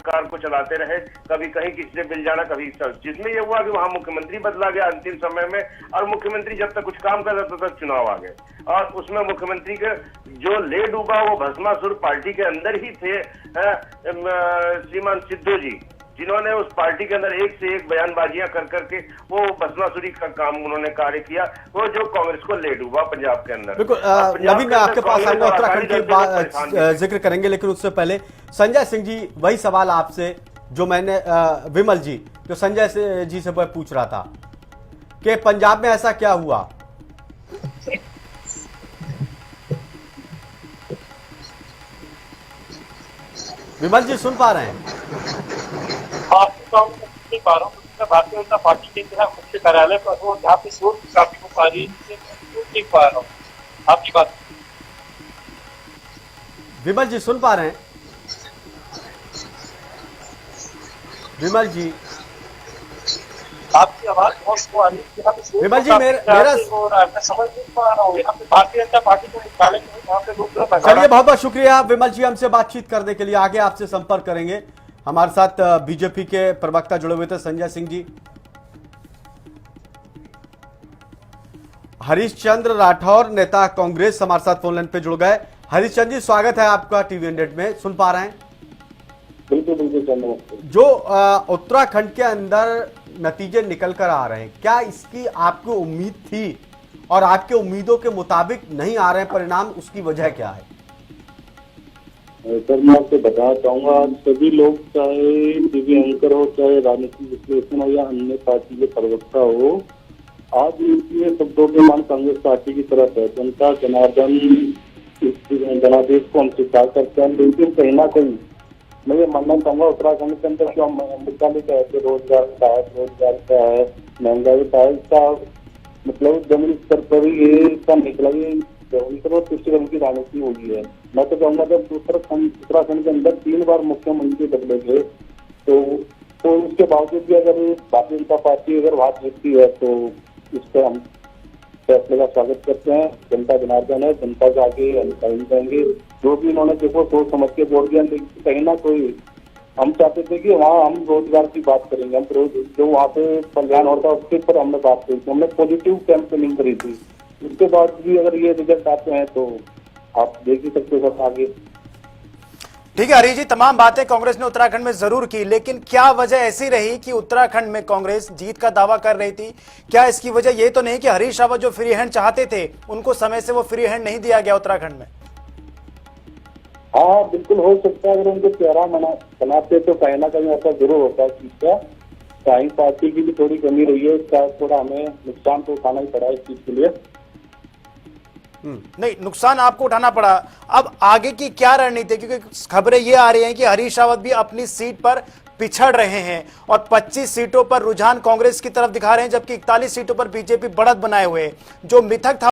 सरकार को चलाते रहे, कभी कहीं किसी से मिल जाना, कभी जिसमें ये हुआ कि वहां मुख्यमंत्री बदला गया अंतिम समय में, और मुख्यमंत्री जब तक कुछ काम कर रहा था तब चुनाव आ गए, और उसमें मुख्यमंत्री के जो ले डूबा वो भस्मासुर पार्टी के अंदर ही थे श्रीमान सिद्धू जी, जिन्होंने उस पार्टी के अंदर एक से एक बयानबाजियां कर करके वो भस्मासुरी का काम उन्होंने कार्य किया, वो जो कांग्रेस को ले डूबा पंजाब के अंदर। बिल्कुल नवीन, मैं आपके पास आऊंगा, उत्तराखंड की बात जिक्र करेंगे, लेकिन उससे पहले संजय सिंह जी, वही सवाल आपसे जो मैंने विमल जी, जो संजय जी से मैं पूछ रहा था कि पंजाब में ऐसा क्या हुआ? विमल जी सुन पा रहे हैं? नहीं पा रहा हूँ, भारतीय जनता पार्टी के मुख्य कार्यालय पर हूँ, जहाँ पे शोर काफी हो पा रही है, नहीं पा रहा हूँ आपकी बात। विमल जी सुन पा रहे हैं? विमल जी आपकी आवाज बहुत आ रही है, विमल जी मेरा समझ नहीं पा रहा हूँ। यहाँ पे भारतीय जनता पार्टी के मुख्यालय में यहाँ पे लोग, चलिए बहुत बहुत शुक्रिया विमल जी हमसे बातचीत करने के लिए। आगे आपसे संपर्क करेंगे। हमारे साथ बीजेपी के प्रवक्ता जुड़े हुए थे संजय सिंह जी। हरीशचंद्र राठौर, नेता कांग्रेस, हमारे साथ फोन लाइन पे जुड़ गए। हरीशचंद्र जी स्वागत है आपका टीवी 100 में। सुन पा रहे हैं? बिल्कुल बिल्कुल। जो उत्तराखंड के अंदर नतीजे निकल कर आ रहे हैं, क्या इसकी आपको उम्मीद थी और आपके उम्मीदों के मुताबिक नहीं आ रहे हैं परिणाम, उसकी वजह क्या है? सर मैं आपको बताना चाहूंगा, सभी लोग, चाहे टीवी एंकर हो, चाहे राजनीतिक विश्लेषण हो या अन्य पार्टी के प्रवक्ता हो, आज इनके शब्दों के मान कांग्रेस पार्टी की तरफ है। जनता जनार्दन जनादेश को हम स्वीकार करते हैं, लेकिन कहीं ना कहीं मैं ये मानना चाहूंगा उत्तराखंड के अंदर जो मुद्दा लेकर आए थे, रोजगार का है, महंगाई का है, इसका मतलब जमीन स्तर पर ही ये निकला तुष्टिकरण की राजनीति होगी है। मैं तो कहूँगा जब उत्तराखंड के अंदर 3 बार मुख्यमंत्री बदले थे, तो उसके बावजूद भी अगर भारतीय जनता पार्टी अगर बात जीतती है तो इस पर हम फैसले का स्वागत करते हैं। जनता जनार्दन है, जनता के आगे हम करेंगे। जो भी इन्होंने देखो सोच समझ के बोल दिया, लेकिन कहीं ना कोई हम चाहते थे कि वहाँ हम रोजगार की बात करेंगे, हम जो वहाँ पे कल्याण होता है उसके ऊपर हमने बात करी थी, हमने पॉजिटिव कैंपेनिंग करी थी। उसके बाद भी अगर ये रिजल्ट आते हैं तो आप देख ही सकते हो सर आगे। ठीक है हरीश जी, तमाम बातें कांग्रेस ने उत्तराखंड में जरूर की, लेकिन क्या वजह ऐसी रही कि उत्तराखंड में कांग्रेस जीत का दावा कर रही थी? क्या इसकी वजह ये तो नहीं कि हरीश रावत जो फ्री हैंड चाहते थे उनको समय से वो फ्री हैंड नहीं दिया गया उत्तराखंड में? हाँ बिल्कुल हो सकता है, अगर उनको चेहरा बनाते तो कहीं ना कहीं ऐसा जरूर होता है। चीज का कहीं पार्टी की भी थोड़ी कमी रही है, इसका थोड़ा हमें नुकसान तो उठाना ही पड़ा इस चीज के लिए। नहीं, नुकसान आपको उठाना पड़ा। अब आगे की क्या रणनीति? क्योंकि खबरें ये आ रही हैं कि हरीश रावत भी अपनी सीट पर पिछड़ रहे हैं और 25 सीटों पर रुझान कांग्रेस की तरफ दिखा रहे हैं, जबकि 41 सीटों पर बीजेपी बढ़त बनाए हुए। जो मिथक था